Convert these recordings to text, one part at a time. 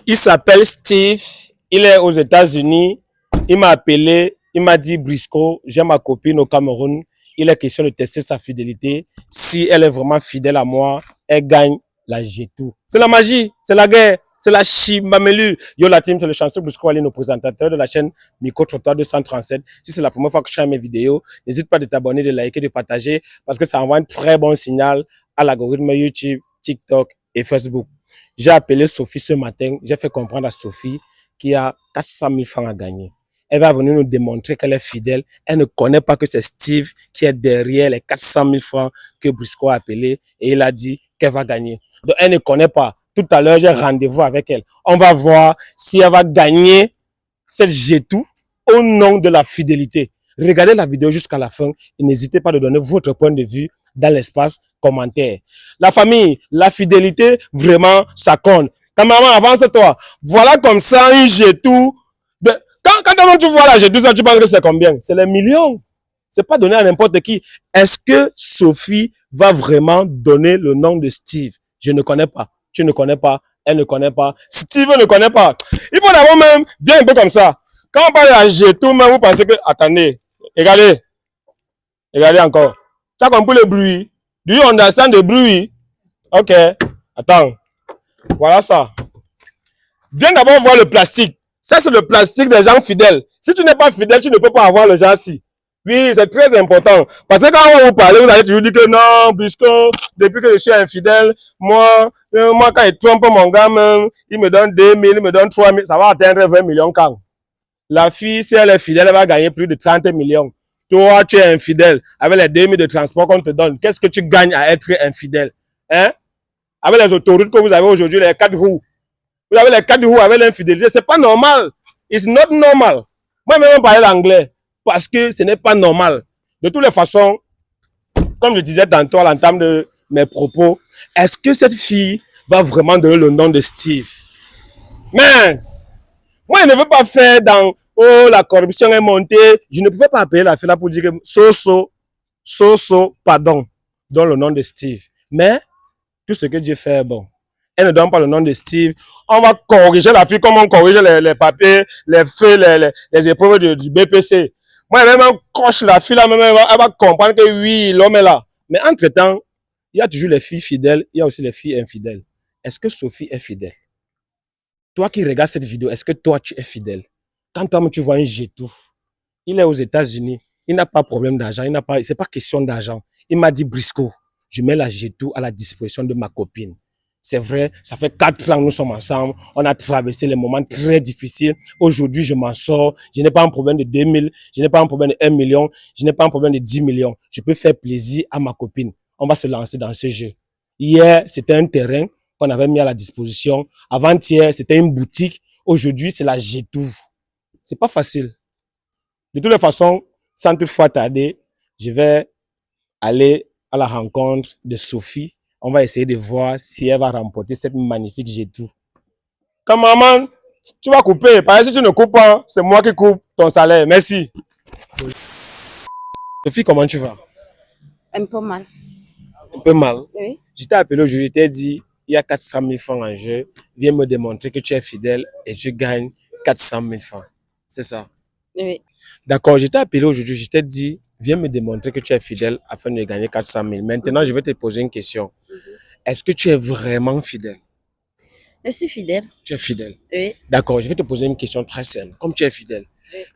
Il s'appelle Steve, il est aux États-Unis. Il m'a appelé, il m'a dit Brisco, j'ai ma copine au Cameroun. Il est question de tester sa fidélité. Si elle est vraiment fidèle à moi, elle gagne la G2. C'est la magie, c'est la guerre, c'est la chimamelu. Yo la team, c'est le chanceux Brisco Ali, nos présentateurs de la chaîne Micro Trottoir 237. Si c'est la première fois que je fais mes vidéos, n'hésite pas de t'abonner, de liker, de partager parce que ça envoie un très bon signal à l'algorithme YouTube, TikTok et Facebook. J'ai appelé Sophie ce matin, j'ai fait comprendre à Sophie qu'il y a 400 000 francs à gagner. Elle va venir nous démontrer qu'elle est fidèle. Elle ne connaît pas que c'est Steve qui est derrière les 400 000 francs que Brisco a appelé et il a dit qu'elle va gagner. Donc elle ne connaît pas. Tout à l'heure, j'ai rendez-vous avec elle. On va voir si elle va gagner cette G2 au nom de la fidélité. Regardez la vidéo jusqu'à la fin et n'hésitez pas à donner votre point de vue dans l'espace commentaire. La famille, la fidélité, vraiment, ça compte. Ta maman, avance-toi. Voilà comme ça une G2. Quand tu vois la G2, ça, tu penses que c'est combien? C'est les millions. C'est pas donné à n'importe qui. Est-ce que Sophie va vraiment donner le nom de Steve? Je ne connais pas. Tu ne connais pas. Elle ne connaît pas. Steve ne connaît pas. Il faut d'abord même bien un peu comme ça. Quand on parle de la G2, même vous pensez que... Attendez. Regardez. Regardez encore. Tu as compris le bruit? Do you understand the bruit? Ok. Attends. Voilà ça. Viens d'abord voir le plastique. Ça, c'est le plastique des gens fidèles. Si tu n'es pas fidèle, tu ne peux pas avoir le genre-ci. Oui, c'est très important. Parce que quand on va vous parler, vous allez toujours dire que non, Brisco, depuis que je suis infidèle, moi quand il trompe mon gars, même, il me donne 2 000, il me donne 3 000, ça va atteindre 20 millions quand. La fille, si elle est fidèle, elle va gagner plus de 30 millions. Toi, tu es infidèle. Avec les 2 000 de transport qu'on te donne, qu'est-ce que tu gagnes à être infidèle? Hein? Avec les autoroutes que vous avez aujourd'hui, les 4 roues. Vous avez les 4 roues avec l'infidélité. C'est pas normal. It's not normal. Moi, même parler l'anglais. Parce que ce n'est pas normal. De toutes les façons, comme je disais tantôt à l'entame de mes propos, est-ce que cette fille va vraiment donner le nom de Steve? Mince! Moi, je ne veux pas faire dans, oh, la corruption est montée. Je ne pouvais pas appeler la fille là pour dire que pardon, donne le nom de Steve. Mais, tout ce que Dieu fait est bon. Elle ne donne pas le nom de Steve. On va corriger la fille comme on corrige les papiers, les feuilles, les épreuves du BPC. Moi, même on coche la fille là, même elle va comprendre que oui, l'homme est là. Mais entre-temps, il y a toujours les filles fidèles, il y a aussi les filles infidèles. Est-ce que Sophie est fidèle? Toi qui regardes cette vidéo, est-ce que toi tu es fidèle? Quand toi tu vois un G2, il est aux États-Unis, il n'a pas de problème d'argent, c'est pas question d'argent. Il m'a dit Brisco, je mets la G2 à la disposition de ma copine. C'est vrai, ça fait 4 ans que nous sommes ensemble. On a traversé les moments très difficiles. Aujourd'hui, je m'en sors. Je n'ai pas un problème de 2 000. Je n'ai pas un problème de 1 million. Je n'ai pas un problème de 10 millions. Je peux faire plaisir à ma copine. On va se lancer dans ce jeu. Hier, c'était un terrain qu'on avait mis à la disposition. Avant-hier, c'était une boutique. Aujourd'hui, c'est la G2. C'est pas facile. De toutes les façons, sans toutefois tarder, je vais aller à la rencontre de Sophie. On va essayer de voir si elle va remporter cette magnifique G2. Comme maman, tu vas couper. Parce que si tu ne coupes pas, c'est moi qui coupe ton salaire. Merci. Sophie, comment tu vas? Un peu mal. Un peu mal. Oui. Je t'ai appelé aujourd'hui, je t'ai dit, il y a 400 000 francs en jeu. Viens me démontrer que tu es fidèle et tu gagnes 400 000 francs. C'est ça? Oui. D'accord, je t'ai appelé aujourd'hui, je t'ai dit, viens me démontrer que tu es fidèle afin de gagner 400 000. Maintenant, je vais te poser une question. Est-ce que tu es vraiment fidèle? Je suis fidèle. Tu es fidèle? Oui. D'accord, je vais te poser une question très simple. Comme tu es fidèle,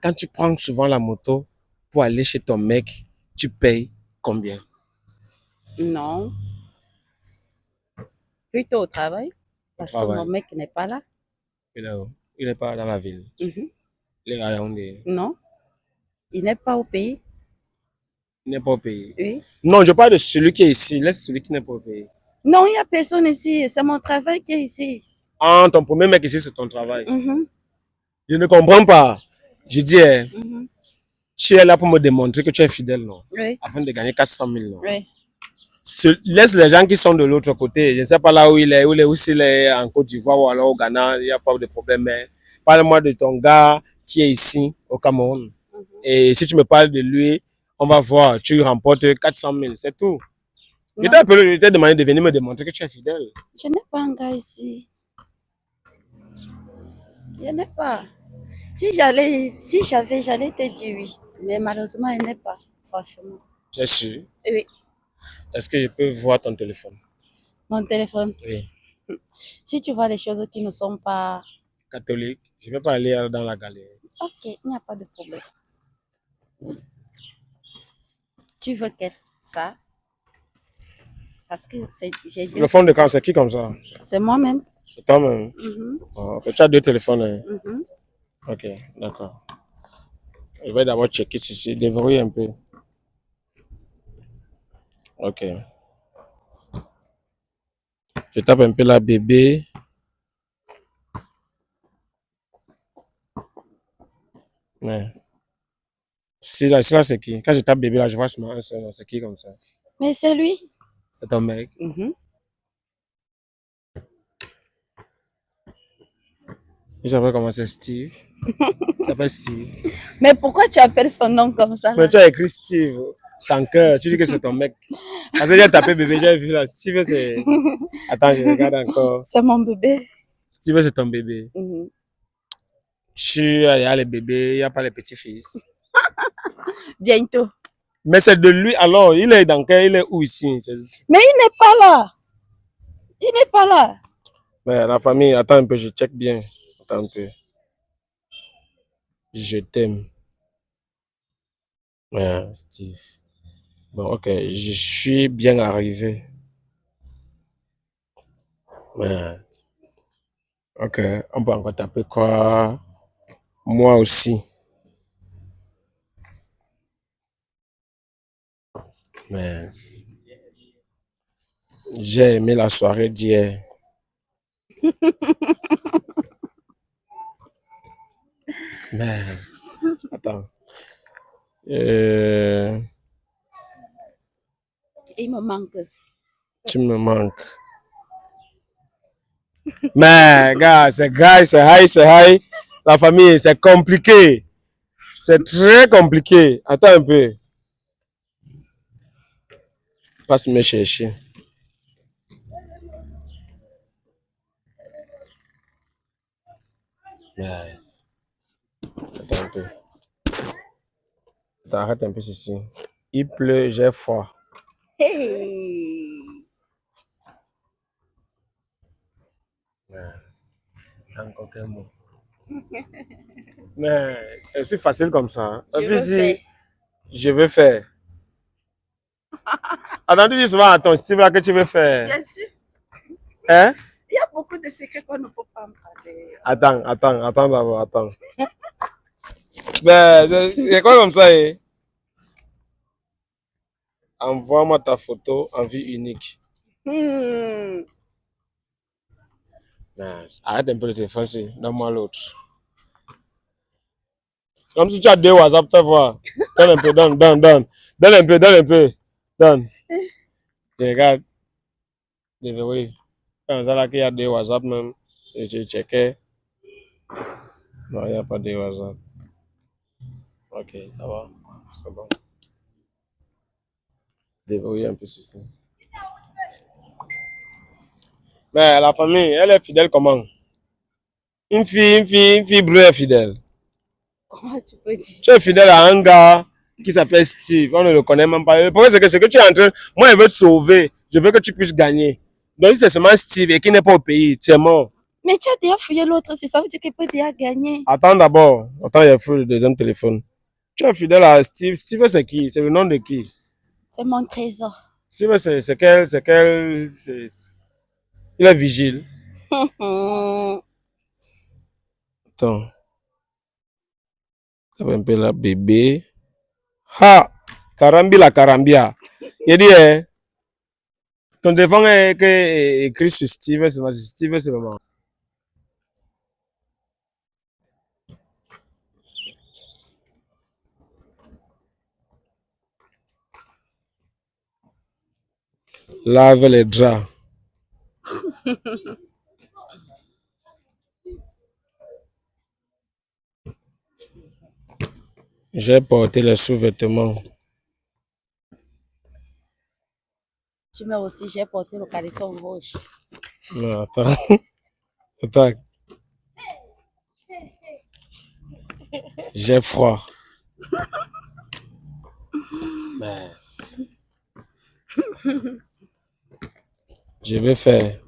quand tu prends souvent la moto pour aller chez ton mec, tu payes combien? Non. Plutôt au travail. Parce que mon mec n'est pas là. Il n'est pas dans la ville. Il est à Yaoundé. Non. Il n'est pas au pays. Il n'est pas au pays. Oui. Non, je parle de celui qui est ici. Laisse celui qui n'est pas au pays. Non, il n'y a personne ici. C'est mon travail qui est ici. Ah, ton premier mec ici, c'est ton travail. Je ne comprends pas. Je dis, tu es là pour me démontrer que tu es fidèle, non? Oui. Afin de gagner 400 000, non? Oui. Laisse les gens qui sont de l'autre côté. Je ne sais pas là où il est, où il est en Côte d'Ivoire ou alors au Ghana, il n'y a pas de problème. Mais parle-moi de ton gars qui est ici, au Cameroun. Et si tu me parles de lui, on va voir, tu remportes 400 000, c'est tout. Je t'ai appelé, je t'ai demandé de venir me démontrer que tu es fidèle. Je n'ai pas un gars ici. Il n'est pas. Si j'avais, j'allais te dire oui. Mais malheureusement, il n'est pas. Franchement. Tu sûr? Oui. Est-ce que je peux voir ton téléphone? Mon téléphone. Oui. Si tu vois les choses qui ne sont pas... Catholique. Je ne vais pas aller dans la galerie. Ok, il n'y a pas de problème. Tu veux quel? Ça? Parce que j'ai deux. Le fond de camp, c'est qui comme ça? C'est moi-même. C'est toi-même. Mhm, Oh, ok. Tu as deux téléphones. Hein? mhm. Ok, d'accord. Je vais d'abord checker ceci. Déverrouiller un peu. Ok. Je tape un peu là, bébé. Ouais. Si là, c'est qui? Quand je tape bébé là, je vois seulement un seul. C'est qui comme ça? Mais c'est lui. C'est ton mec. Mhm. Il s'appelle comment? C'est Steve. Il s'appelle Steve. Mais pourquoi tu appelles son nom comme ça là? Mais tu as écrit Steve sans cœur. Tu dis que c'est ton mec. Parce que j'ai tapé bébé, j'ai vu là. Steve, c'est. Attends, je regarde encore. C'est mon bébé. Steve, c'est ton bébé. Mhm. Il y a les bébés, il n'y a pas les petits-fils. Bientôt. Mais c'est de lui, alors, il est dans quel, il est où ici? Mais il n'est pas là. Il n'est pas là. Mais la famille, attends un peu, je check bien. Attends un peu. Je t'aime. Ouais, Steve. Bon, ok, je suis bien arrivé. Ouais. Ok, on peut encore taper quoi? Moi aussi. Mais j'ai aimé la soirée d'hier. Mais attends. Euh, Il me manque. tu me manques. Mais gars, c'est high, c'est high, c'est high. La famille, c'est compliqué. C'est très compliqué. Attends un peu. Passe me chercher. Yes. Attends un peu. Attends, arrête un peu ceci. Il pleut, j'ai froid. Hey. Encore quel mot. Mais c'est aussi facile comme ça. Hein. Je veux faire. Je veux faire. Attends, tu dis souvent à ton style là que tu veux faire. Bien sûr. Hein? Il y a beaucoup de secrets qu'on ne peut pas me parler. Attends d'abord, attends. Ben, c'est quoi comme ça, eh? Envoie-moi ta photo en vue unique. Hmm. Nice. Arrête un peu le téléphone, si. Donne-moi l'autre. Comme si tu as deux WhatsApp, fais voir. Donne un peu, donne. Donne un peu, donne un peu. Donne. Je regarde. Déverrouille. Quand ça là qu'il y a deux WhatsApp même. Et je checkais. Non, il n'y a pas de WhatsApp. Ok, ça va. C'est bon. Déverrouiller un peu ceci. Mais la famille, elle est fidèle comment? Une fille brûlée est fidèle. Comment tu peux dire Tu es ça? fidèle à un gars qui s'appelle Steve. On ne le connaît même pas. Le problème, c'est que ce que tu es en train. Moi, je veux te sauver. Je veux que tu puisses gagner. Donc, si c'est seulement Steve et qui n'est pas au pays, tu es mort. Mais tu as déjà fouillé l'autre, c'est ça veut dire qu'il peut déjà gagner. Attends d'abord. Attends, il y a le deuxième téléphone. Tu es fidèle à Steve. Steve, c'est qui? C'est le nom de qui? C'est mon trésor. Steve, c'est quel. Il est vigile. Hmm. Attends. Un peu là, bébé. Ha! La Carambia. Il dit, hein, ton téléphone est écrit sur Steve, c'est Steve, c'est vraiment. Lave les draps. J'ai porté les sous-vêtements. Tu mets aussi, j'ai porté le caleçon rouge. Non, attends. Attends. J'ai froid. Mais je vais faire.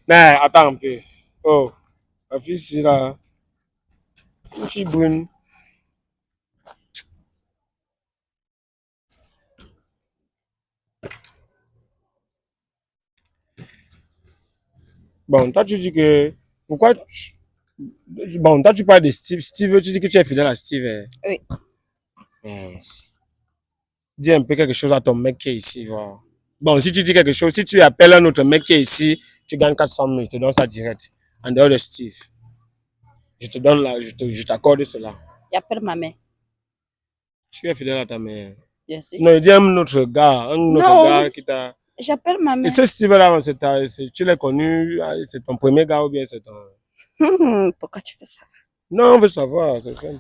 Mais attends un peu. Oh, ma fille, c'est là. Une fille brune. Bon, toi, tu dis que. Pourquoi bon, toi, tu parles de Steve. Steve, tu dis que tu es fidèle à Steve. Hein? Oui. Mince. Dis un peu quelque chose à ton mec qui est ici. Voilà. Bon, si tu dis quelque chose, si tu appelles un autre mec qui est ici, tu gagnes 400 000. Je te donne ça direct. En dehors de Steve. Je te donne là, je t'accorde cela. J'appelle ma mère. Tu es fidèle à ta mère. Bien sûr. Non, il dit un autre gars qui t'a. J'appelle ma Et mère. ce Steve-là, tu l'as connu, c'est ton premier gars ou bien c'est ton. Pourquoi tu fais ça? Non, on veut savoir, c'est simple.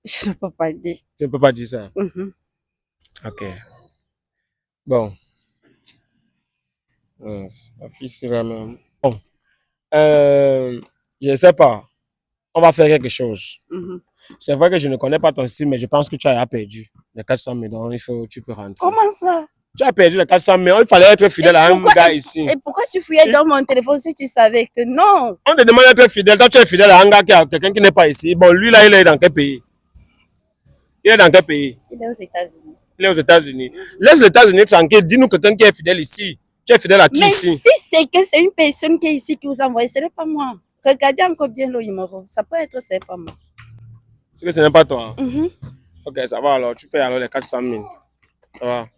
Je ne peux pas dire. Tu ne peux pas dire ça. Ok. Bon. La fille, c'est vraiment. Bon. Je ne sais pas. On va faire quelque chose. C'est vrai que je ne connais pas ton style, mais je pense que tu as perdu les 400 000. Donc, tu peux rentrer. Comment ça? Tu as perdu les 400 000. Il fallait être fidèle à un gars ici. Et pourquoi tu fouillais dans mon téléphone si tu savais que non? On te demande d'être fidèle. Toi, tu es fidèle à un gars quelqu'un qui n'est pas ici. Bon, lui, là, il est dans quel pays? Il est dans quel pays? Il est aux États-Unis. Il est aux États-Unis. Laisse les États-Unis tranquille. Dis-nous quelqu'un qui est fidèle ici. Tu es fidèle à qui ici? Mais si c'est que c'est une personne qui est ici qui vous a envoyé, ce n'est pas moi. Regardez encore bien le numéro. Ça peut être, c'est pas moi. C'est que ce n'est pas toi. Ok, ça va alors. Tu payes alors les 400 000. Ça va.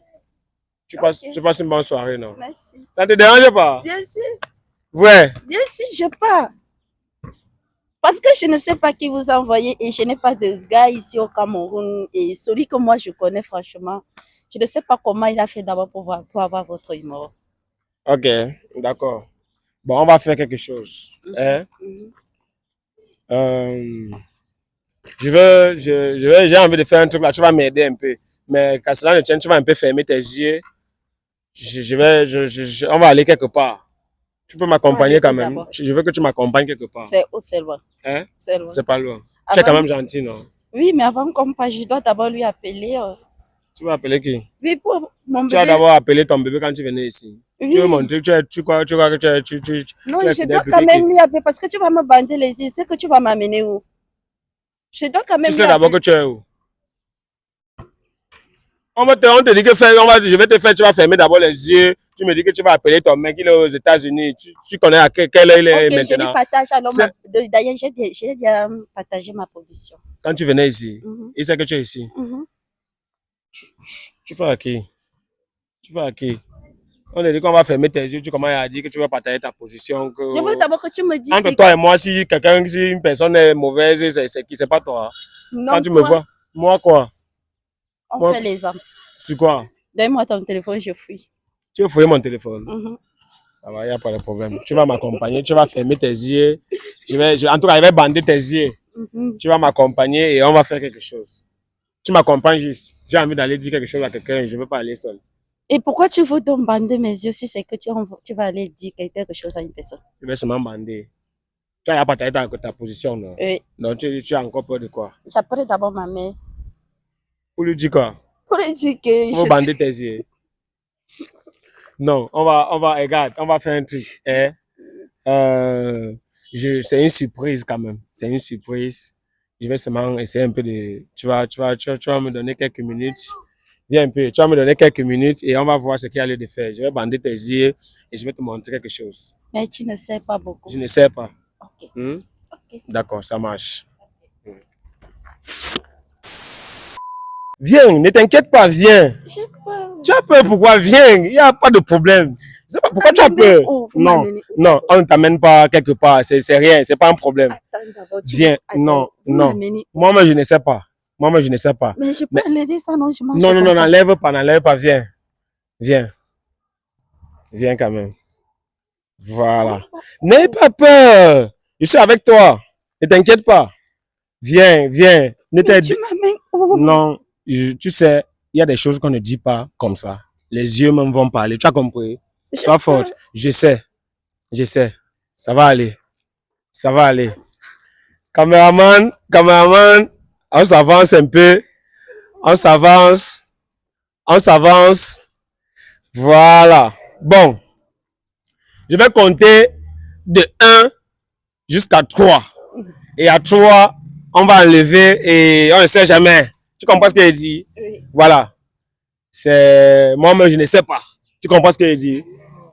Tu passes une bonne soirée, non? Merci. Ça ne te dérange pas? Bien sûr. Ouais. Bien sûr, je pars. Parce que je ne sais pas qui vous a envoyé et je n'ai pas de gars ici au Cameroun. Et celui que moi je connais, franchement, je ne sais pas comment il a fait d'abord pour avoir votre numéro. Ok, d'accord. Bon, on va faire quelque chose. Hein? J'ai envie de faire un truc là, tu vas m'aider un peu. Mais quand cela ne tient, tu vas un peu fermer tes yeux. On va aller quelque part. Tu peux m'accompagner quand même. Je veux que tu m'accompagnes quelque part. C'est où, c'est loin? Hein? C'est loin. C'est pas loin. Tu es quand même gentil, non? Oui, mais avant qu'on parte, je dois d'abord lui appeler. Tu vas appeler qui? Oui, pour mon bébé. Tu vas d'abord appeler ton bébé quand tu venais ici. Oui. Tu veux montrer, tu crois que non, tu es je dois quand même lui appeler parce que tu vas me bander les yeux. C'est que tu vas m'amener où? Je dois quand même. Tu sais d'abord que tu es où? On te dit que je vais te faire, tu vas fermer d'abord les yeux. Tu me dis que tu vas appeler ton mec, il est aux États-Unis. Tu connais à quelle heure il est maintenant? Je lui partage alors. D'ailleurs, j'ai déjà partagé ma position. Quand tu venais ici, il sait que tu es ici. Tu fais à qui? Tu fais à qui? On te dit qu'on va fermer tes yeux, tu commences à dire que tu vas partager ta position. Je veux d'abord que tu me dises. Entre toi et moi, si une personne est mauvaise, c'est pas toi. Non, quand tu me vois, moi quoi? On fait les hommes. C'est quoi? Donne-moi ton téléphone, je fouille. Tu veux fouiller mon téléphone? Ça va, il n'y a pas de problème. Tu vas m'accompagner, tu vas fermer tes yeux. En tout cas, je vais bander tes yeux. Tu vas m'accompagner et on va faire quelque chose. Tu m'accompagnes juste. J'ai envie d'aller dire quelque chose à quelqu'un et je ne veux pas aller seul. Et pourquoi tu veux donc bander mes yeux si c'est que tu vas aller dire quelque chose à une personne? Je vais seulement bander. Tu n'as pas ta position, non? Oui. Donc, tu as encore peur de quoi? J'appelle d'abord ma mère. Pour lui dire quoi? Pour lui dire que je bander tes yeux. Non, regarde, on va faire un truc. Hein? C'est une surprise quand même. C'est une surprise. Je vais seulement essayer un peu de. Tu vas me donner quelques minutes. Viens un peu. Tu vas me donner quelques minutes et on va voir ce qu'il y a lieu de faire. Je vais bander tes yeux et je vais te montrer quelque chose. Mais tu ne sais pas beaucoup. Je ne sais pas. Ok. Okay. D'accord, ça marche. Okay. Viens, ne t'inquiète pas, viens. J'ai peur. Tu as peur pourquoi? Viens, il n'y a pas de problème. Je sais pas pourquoi tu as peur. Non, non, on ne t'amène pas quelque part. C'est rien, c'est pas un problème. Attends, viens, non. Moi, je ne sais pas. Moi, je ne sais pas. Mais je peux enlever ça, non, je mange. Non, n'enlève pas, viens. Viens. Viens quand même. Voilà. N'aie pas peur. Je suis avec toi. Ne t'inquiète pas. Viens. Ne tu m'amènes où? Non, tu sais, il y a des choses qu'on ne dit pas comme ça. Les yeux même vont parler. Tu as compris? Sois forte. Je sais. Ça va aller. Ça va aller. Caméraman, on s'avance un peu. On s'avance. Voilà. Bon. Je vais compter de 1 jusqu'à 3. Et à 3, on va enlever et on ne sait jamais. Tu comprends ce que je dis? Oui. Voilà. C'est moi-même, je ne sais pas. Tu comprends ce que je dis?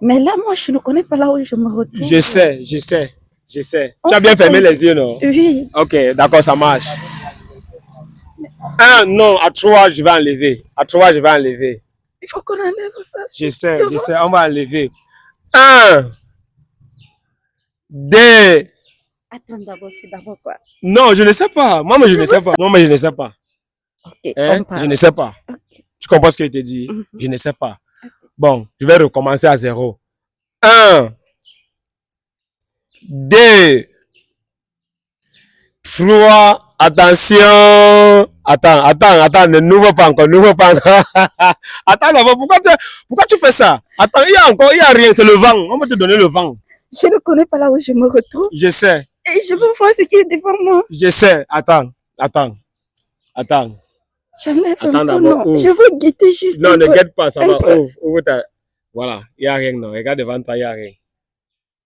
Mais là, moi, je ne connais pas là où je me retrouve. Je sais. On Tu as bien fait fermé comme les yeux, non? Oui. Ok, d'accord, ça marche. 1, non, à 3, je vais enlever. À 3, je vais enlever. Il faut qu'on enlève ça. Je sais, on va enlever. 1, 2. Attends, d'abord, c'est d'abord quoi? Non, je ne sais pas. Moi-même, je ne sais pas. Moi-même, je ne sais pas. Ok, Hein? on parle. Je ne sais pas. Ok. Tu comprends ce que je te dis? Mhm. Je ne sais pas. Ok. Bon, je vais recommencer à 0. 1, 2, 3. Attention. Attends, ne n'ouvre pas encore. Attends, d'abord, pourquoi tu fais ça? Attends, il y a rien, c'est le vent. On va te donner le vent. Je ne connais pas là où je me retrouve. Je sais. Et je veux voir ce qui est devant moi. Je sais. Attends. J'enlève Attends un peu, d'abord, non. ouvre. Je veux guetter juste Non, un ne peu. guette pas, ça Un va. peu. Ouvre ta. Voilà, il n'y a rien, non. Regarde devant toi, il n'y a rien.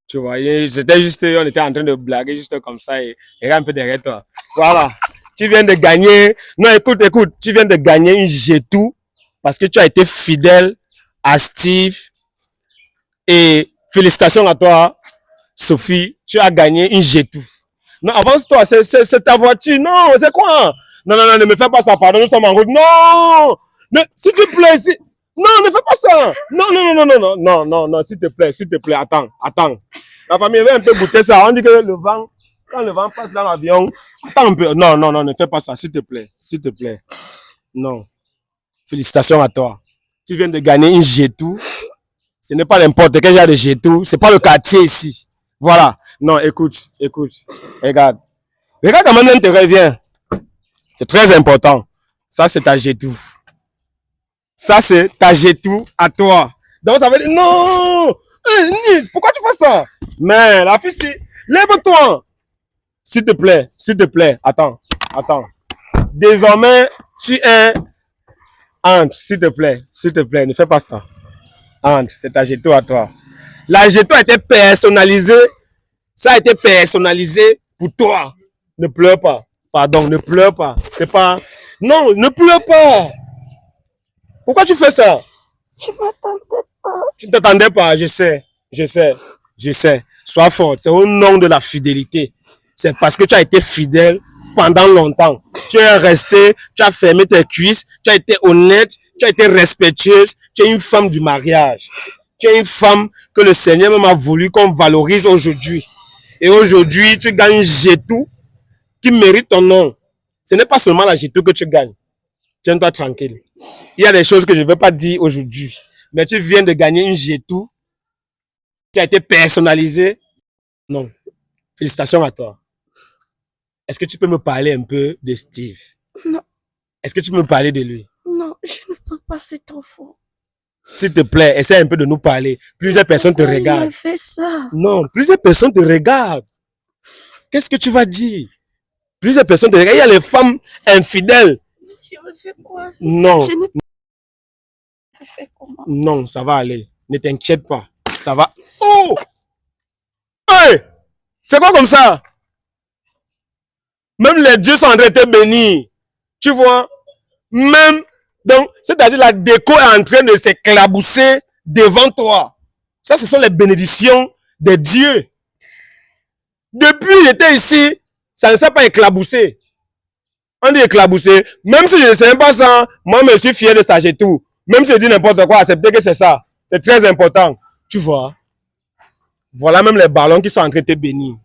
Tu vois, c'était juste, on était en train de blaguer juste comme ça. Et regarde un peu derrière toi. Voilà. Tu viens de gagner. Non, écoute. Tu viens de gagner une G2 parce que tu as été fidèle à Steve. Et félicitations à toi, Sophie. Tu as gagné une G2. Non, avance-toi, c'est ta voiture. Non, c'est quoi? Non, ne me fais pas ça, pardon, nous sommes en route. Non! S'il te plaît, non, ne fais pas ça. Non, s'il te plaît, attends. La famille veut un peu goûter ça. On dit que quand le vent passe dans l'avion, attends un peu. Non, ne fais pas ça, s'il te plaît. Non. Félicitations à toi. Tu viens de gagner une G2. Ce n'est pas n'importe quel genre de G2. C'est pas le quartier ici. Voilà. Non, écoute. Regarde comment même te revient. C'est très important. Ça, c'est ta G2. Ça, c'est ta G2 à toi. Donc, ça veut dire, non! Pourquoi tu fais ça? Mais, la fille, lève-toi! S'il te plaît. Attends. Désormais, tu es entre. S'il te plaît. Ne fais pas ça. Entre. C'est ta G2 à toi. La G2 a été personnalisée. Ça a été personnalisé pour toi. Ne pleure pas. Pardon, ne pleure pas. C'est pas... Non, ne pleure pas. Pourquoi tu fais ça? Je m'attendais pas. Tu ne t'attendais pas, je sais. Sois forte. C'est au nom de la fidélité. C'est parce que tu as été fidèle pendant longtemps. Tu es resté, tu as fermé tes cuisses, tu as été honnête, tu as été respectueuse. Tu es une femme du mariage. Tu es une femme que le Seigneur même a voulu qu'on valorise aujourd'hui. Et aujourd'hui, tu gagnes G2 qui mérite ton nom. Ce n'est pas seulement la G2 que tu gagnes. Tiens-toi tranquille. Il y a des choses que je ne vais pas dire aujourd'hui. Mais tu viens de gagner une G2 qui a été personnalisée. Non. Félicitations à toi. Est-ce que tu peux me parler un peu de Steve? Non. Est-ce que tu peux me parler de lui? Non, je ne peux pas, c'est trop fort. S'il te plaît, essaie un peu de nous parler. Plusieurs personnes te regardent. Il a fait ça. Non, plusieurs personnes te regardent. Qu'est-ce que tu vas dire? Plusieurs personnes te regardent. Il y a les femmes infidèles. Je me fais quoi? Non. Je ne fais comment? Non, ça va aller. Ne t'inquiète pas. Ça va. Oh! Hey! C'est quoi comme ça? Même les dieux sont en train de te bénir. Tu vois? Même, donc, c'est-à-dire la déco est en train de s'éclabousser devant toi. Ça, ce sont les bénédictions des dieux. Depuis que j'étais ici, ça ne s'est pas éclaboussé. On dit éclaboussé. Même si je ne sais pas ça, moi, je suis fier de ça, j'ai tout. Même si je dis n'importe quoi, acceptez que c'est ça. C'est très important. Tu vois? Voilà même les ballons qui sont en train de te bénir.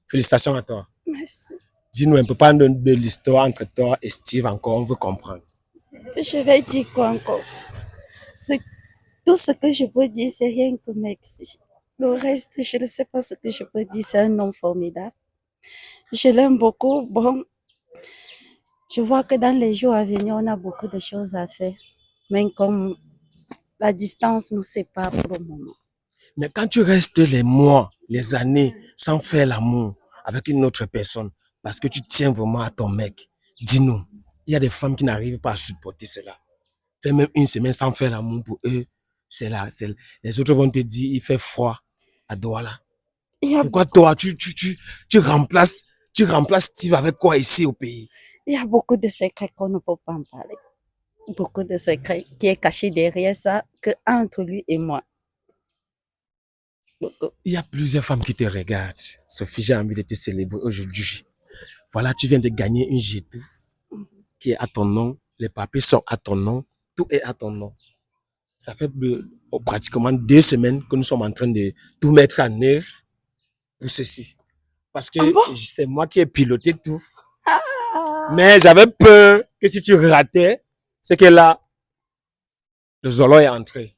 Félicitations à toi. Merci. Dis-nous un peu pas de l'histoire entre toi et Steve encore, on veut comprendre. Je vais dire quoi encore? Tout ce que je peux dire, c'est rien que merci. Le reste, je ne sais pas ce que je peux dire. C'est un homme formidable. Je l'aime beaucoup. Bon, je vois que dans les jours à venir, on a beaucoup de choses à faire. Même comme la distance nous sépare pour le moment. Mais quand tu restes les mois les années sans faire l'amour avec une autre personne parce que tu tiens vraiment à ton mec. Dis-nous, il y a des femmes qui n'arrivent pas à supporter cela. Faire même une semaine sans faire l'amour pour eux, c'est là. Les autres vont te dire, il fait froid à Douala. Il y a, Pourquoi toi, tu remplaces Steve avec quoi ici au pays? il y a beaucoup de secrets qu'on ne peut pas en parler. Beaucoup de secrets qui est caché derrière ça que entre lui et moi. Beaucoup. Il y a plusieurs femmes qui te regardent. Sophie, j'ai envie de te célébrer aujourd'hui. Voilà, tu viens de gagner une G2 qui est à ton nom. Les papiers sont à ton nom. Tout est à ton nom. Ça fait pratiquement 2 semaines que nous sommes en train de tout mettre en œuvre pour ceci. Parce que c'est moi qui ai piloté tout. Mais j'avais peur que si tu ratais, c'est que là, le Zolo est entré.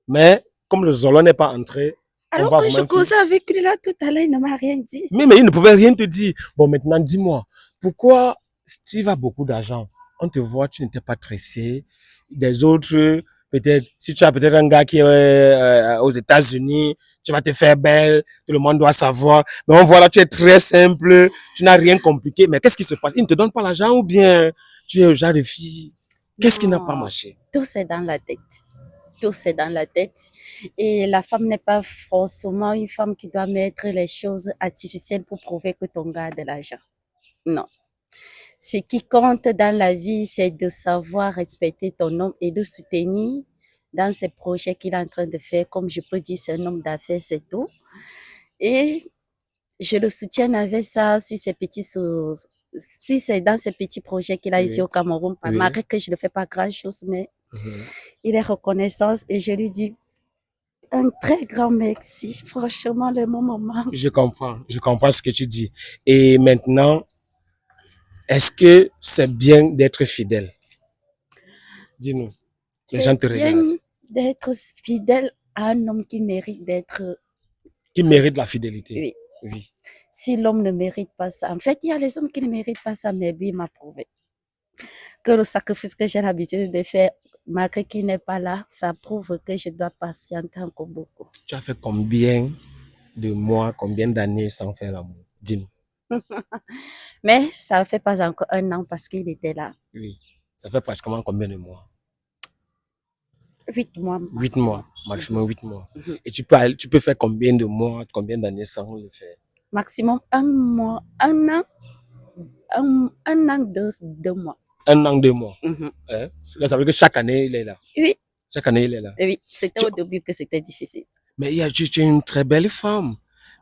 Mais comme le Zolo n'est pas entré, alors que je causais avec lui là tout à l'heure, il ne m'a rien dit. Mais il ne pouvait rien te dire. Bon, maintenant, dis-moi, pourquoi Steve a beaucoup d'argent? On te voit, tu n'étais pas tressé. Des autres, peut-être, si tu as peut-être un gars qui est aux États-Unis, tu vas te faire belle, tout le monde doit savoir. Mais on voit là, tu es très simple, tu n'as rien compliqué. Mais qu'est-ce qui se passe? Il ne te donne pas l'argent ou bien tu es au genre de fille? Qu'est-ce qui n'a pas marché? Tout c'est dans la tête. Tout c'est dans la tête. Et la femme n'est pas forcément une femme qui doit mettre les choses artificielles pour prouver que ton gars a de l'argent. Non. Ce qui compte dans la vie, c'est de savoir respecter ton homme et de soutenir dans ses projets qu'il est en train de faire. Comme je peux dire, c'est un homme d'affaires, c'est tout. Et je le soutiens avec ça sur ses petits si c'est dans ces petits projets qu'il a ici au Cameroun, malgré que je ne fais pas grand-chose, mais il est reconnaissant et je lui dis un très grand merci. Franchement, le moment manque. Je comprends ce que tu dis. Et maintenant, est-ce que c'est bien d'être fidèle? Dis-nous. Les gens te regardent. C'est bien d'être fidèle à un homme qui mérite d'être... Qui mérite la fidélité. Oui. Oui. Si l'homme ne mérite pas ça, en fait, il y a les hommes qui ne méritent pas ça, mais lui m'a prouvé que le sacrifice que j'ai l'habitude de faire, malgré qu'il n'est pas là, ça prouve que je dois patienter encore beaucoup. Tu as fait combien de mois, combien d'années sans faire l'amour? Dis-nous. Mais ça ne fait pas encore 1 an parce qu'il était là. Oui. Ça fait pratiquement combien de mois? 8 mois. 8 mois, maximum 8 mois. Et tu peux faire combien de mois, combien d'années sans le faire? Maximum 1 mois, 1 an, 1 an, 2 mois. 1 an, 2 mois. Hein? Là, ça veut dire que chaque année, il est là. Oui. Chaque année, il est là. Oui, c'était au début que c'était difficile. Mais tu es une très belle femme.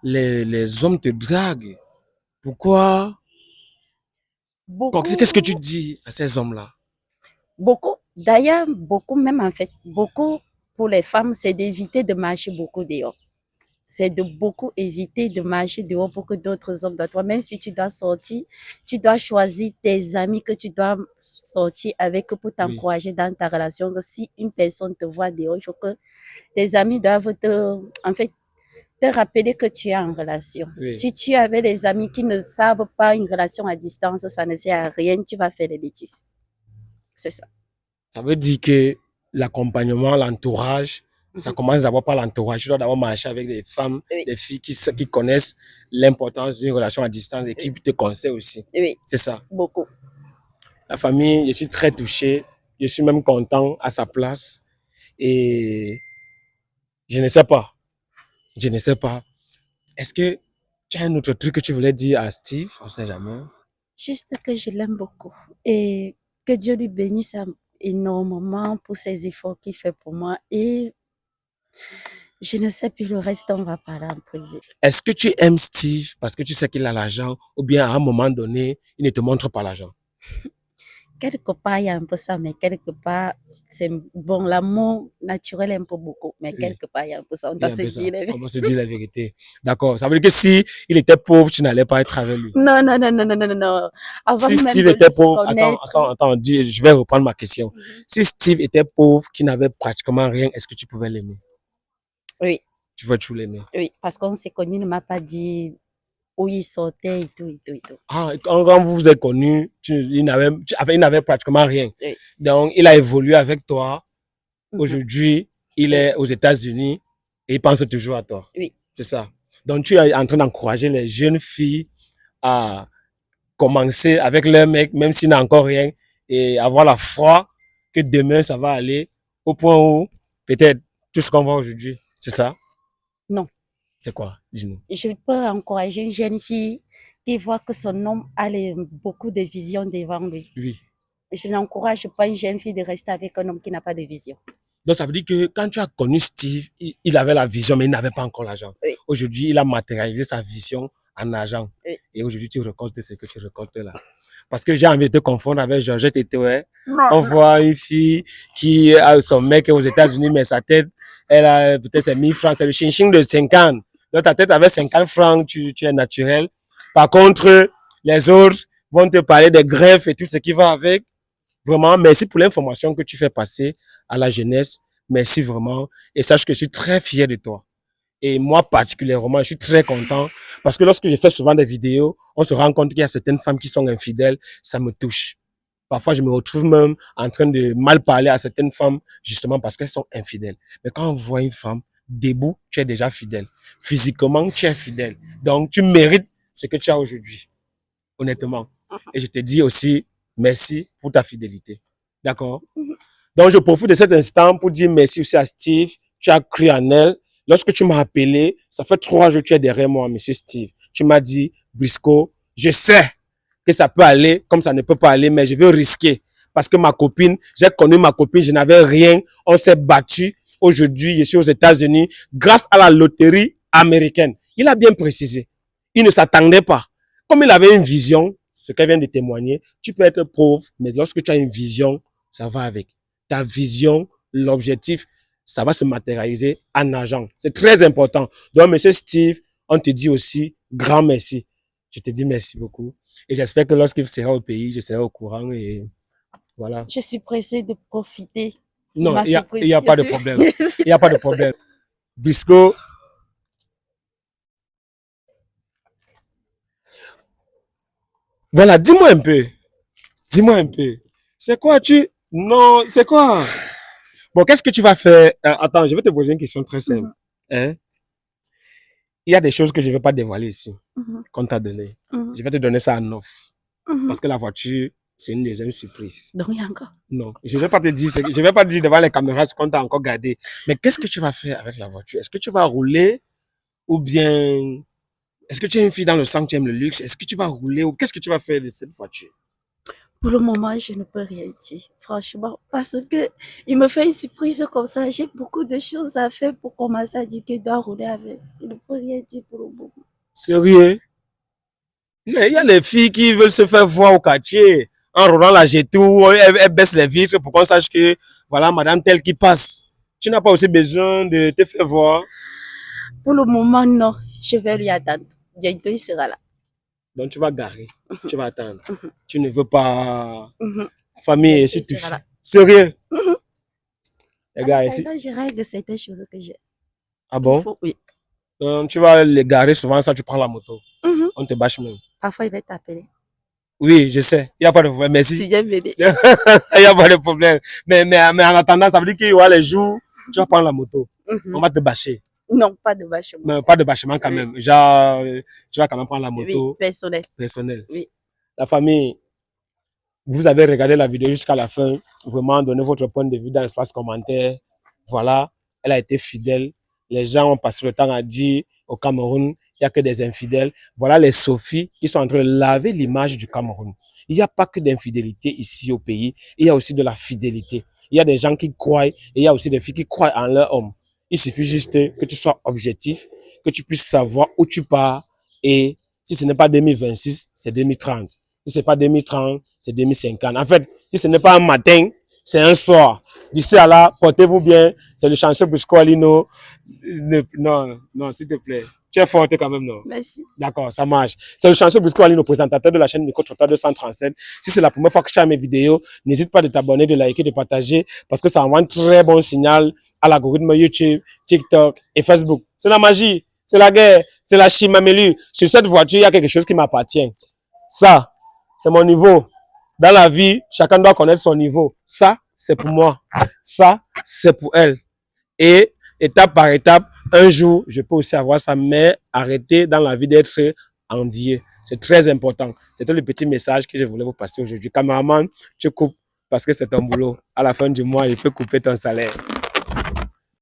Les hommes te draguent. Pourquoi? Beaucoup. Qu'est-ce que tu dis à ces hommes-là? Beaucoup. D'ailleurs, beaucoup, même en fait, beaucoup pour les femmes, c'est d'éviter de marcher beaucoup dehors. C'est de beaucoup éviter de marcher dehors pour que d'autres hommes de toi, même si tu dois sortir, tu dois choisir tes amis que tu dois sortir avec pour t'encourager dans ta relation. Si une personne te voit dehors, il faut que tes amis doivent en fait, te rappeler que tu es en relation. Oui. Si tu avais des amis qui ne savent pas une relation à distance, ça ne sert à rien, tu vas faire des bêtises. C'est ça. Ça veut dire que l'accompagnement, l'entourage, ça commence d'abord par l'entourage. Tu dois d'abord marcher avec des femmes, des filles qui connaissent l'importance d'une relation à distance et qui te conseillent aussi. Oui. C'est ça. Beaucoup. La famille, je suis très touché. Je suis même content à sa place. Et je ne sais pas. Est-ce que tu as un autre truc que tu voulais dire à Steve? On ne sait jamais. Juste que je l'aime beaucoup. Et que Dieu lui bénisse énormément pour ses efforts qu'il fait pour moi. Et je ne sais plus le reste, on va parler en privé. Est-ce que tu aimes Steve parce que tu sais qu'il a l'argent ou bien à un moment donné, il ne te montre pas l'argent? Quelque part, il y a un peu ça, mais quelque part, c'est bon, l'amour naturel un peu beaucoup, mais quelque part, il y a un peu ça. On doit se dire la vérité. D'accord. Ça veut dire que si il était pauvre, tu n'allais pas être avec lui. Non. Avant si Steve était pauvre, attends, je vais reprendre ma question. Si Steve était pauvre, qui n'avait pratiquement rien, est-ce que tu pouvais l'aimer? Oui. Tu vas toujours l'aimer? Oui, parce qu'on s'est connus, il ne m'a pas dit où il sortait et tout. Ah, quand vous vous êtes connus, il n'avait pratiquement rien. Oui. Donc, il a évolué avec toi. Aujourd'hui, il est aux États-Unis et il pense toujours à toi. Oui. C'est ça. Donc, tu es en train d'encourager les jeunes filles à commencer avec leur mec, même s'il n'a encore rien, et avoir la foi que demain, ça va aller au point où, peut-être, tout ce qu'on voit aujourd'hui, c'est ça? Non. C'est quoi? Dis-nous. Je peux encourager une jeune fille qui voit que son homme a beaucoup de visions devant lui. Oui. Je n'encourage pas une jeune fille de rester avec un homme qui n'a pas de vision. Donc, ça veut dire que quand tu as connu Steve, il avait la vision, mais il n'avait pas encore l'argent. Oui. Aujourd'hui, il a matérialisé sa vision en argent. Oui. Et aujourd'hui, tu récoltes ce que tu récoltes là. Parce que j'ai envie de te confondre avec Georgette et Théoé. On voit une fille qui a son mec aux États-Unis, mais sa tête, elle a peut-être ses 1000 francs. C'est le ching-ching de 50. Donc, ta tête avec 50 francs, tu es naturel. Par contre, les autres vont te parler des greffes et tout ce qui va avec. Vraiment, merci pour l'information que tu fais passer à la jeunesse. Merci vraiment. Et sache que je suis très fier de toi. Et moi, particulièrement, je suis très content parce que lorsque je fais souvent des vidéos, on se rend compte qu'il y a certaines femmes qui sont infidèles. Ça me touche. Parfois, je me retrouve même en train de mal parler à certaines femmes justement parce qu'elles sont infidèles. Mais quand on voit une femme debout, tu es déjà fidèle. Physiquement, tu es fidèle. Donc, tu mérites ce que tu as aujourd'hui. Honnêtement. Et je te dis aussi, merci pour ta fidélité. D'accord? Donc, je profite de cet instant pour dire merci aussi à Steve. Tu as cru en elle. Lorsque tu m'as appelé, ça fait 3 jours que tu es derrière moi, monsieur Steve. Tu m'as dit, Briscoe, je sais que ça peut aller comme ça ne peut pas aller, mais je veux risquer. Parce que ma copine, j'ai connu ma copine, je n'avais rien. On s'est battu. Aujourd'hui, je suis aux États-Unis grâce à la loterie américaine. Il a bien précisé. Il ne s'attendait pas. Comme il avait une vision, ce qu'elle vient de témoigner, tu peux être pauvre, mais lorsque tu as une vision, ça va avec. Ta vision, l'objectif, ça va se matérialiser en argent. C'est très important. Donc, monsieur Steve, on te dit aussi grand merci. Je te dis merci beaucoup. Et j'espère que lorsqu'il sera au pays, je serai au courant et voilà. Je suis pressée de profiter. Non, il n'y a pas de problème. Il n'y a pas de problème. Briscoe. Voilà, dis-moi un peu. Dis-moi un peu. C'est quoi Non, c'est quoi? Bon, qu'est-ce que tu vas faire? Attends, je vais te poser une question très simple. Hein? Il y a des choses que je ne vais pas dévoiler ici, qu'on t'a donné. Je vais te donner ça en off. Parce que la voiture, c'est une deuxième surprise. Donc, il y a encore. Non, je ne vais pas te dire, je vais pas te dire devant les caméras ce qu'on t'a encore gardé. Mais qu'est-ce que tu vas faire avec la voiture? Est-ce que tu vas rouler ou bien est-ce que tu es une fille dans le sang, tu aimes le luxe? Est-ce que tu vas rouler ou qu'est-ce que tu vas faire de cette voiture? Pour le moment, je ne peux rien dire, franchement, parce que il me fait une surprise comme ça. J'ai beaucoup de choses à faire pour commencer à dire que je dois rouler avec. Je ne peux rien dire pour le moment. Sérieux? Mais il y a les filles qui veulent se faire voir au quartier. En roulant la G-Tour, elles baissent les vitres pour qu'on sache que, voilà, madame telle qui passe. Tu n'as pas aussi besoin de te faire voir? Pour le moment, non. Je vais lui attendre. Bientôt, il sera là. Donc, tu vas garer. Tu vas attendre. Tu ne veux pas... Famille, je suis touché. Sérieux? Les gars, ici... Je règle certaines choses que j'ai. Ah bon? Oui. Donc, tu vas les garer souvent, ça, tu prends la moto. On te bâche même. Parfois, il va t'appeler. Oui, je sais. Il n'y a pas de problème. Merci. Si j'aime aider. Il n'y a pas de problème. Mais en attendant, ça veut dire qu'il y aura les jours, tu vas prendre la moto. On va te bâcher. Non, pas de bâchement. Mais pas de bâchement quand même. Genre, tu vas quand même prendre la moto. Oui, personnel. Personnel. Oui. La famille, vous avez regardé la vidéo jusqu'à la fin. Vraiment, donnez votre point de vue dans l'espace commentaire. Voilà, elle a été fidèle. Les gens ont passé le temps à dire au Cameroun, il n'y a que des infidèles. Voilà les Sophies qui sont en train de laver l'image du Cameroun. Il n'y a pas que d'infidélité ici au pays, il y a aussi de la fidélité. Il y a des gens qui croient et il y a aussi des filles qui croient en leur homme. Il suffit juste que tu sois objectif, que tu puisses savoir où tu pars et si ce n'est pas 2026, c'est 2030. Si ce n'est pas 2030, c'est 2050. En fait, si ce n'est pas un matin, c'est un soir. D'ici à là, portez-vous bien. C'est le chanceux Briscoe Alino. Non, s'il te plaît. Tu es forte quand même, non? Merci. D'accord, ça marche. C'est le chanceux Briscoe Alino, présentateur de la chaîne Micro Trottoir 237. Si c'est la première fois que tu as mes vidéos, n'hésite pas de t'abonner, de liker, de partager, parce que ça envoie un très bon signal à l'algorithme YouTube, TikTok et Facebook. C'est la magie, c'est la guerre, c'est la chimamelu. Sur cette voiture, il y a quelque chose qui m'appartient. Ça, c'est mon niveau. Dans la vie, chacun doit connaître son niveau. Ça, c'est pour moi. Ça, c'est pour elle. Et étape par étape, un jour, je peux aussi avoir ça, mais arrêtez dans la vie d'être envieux. C'est très important. C'était le petit message que je voulais vous passer aujourd'hui. Cameraman, tu coupes parce que c'est ton boulot. À la fin du mois, il peut couper ton salaire.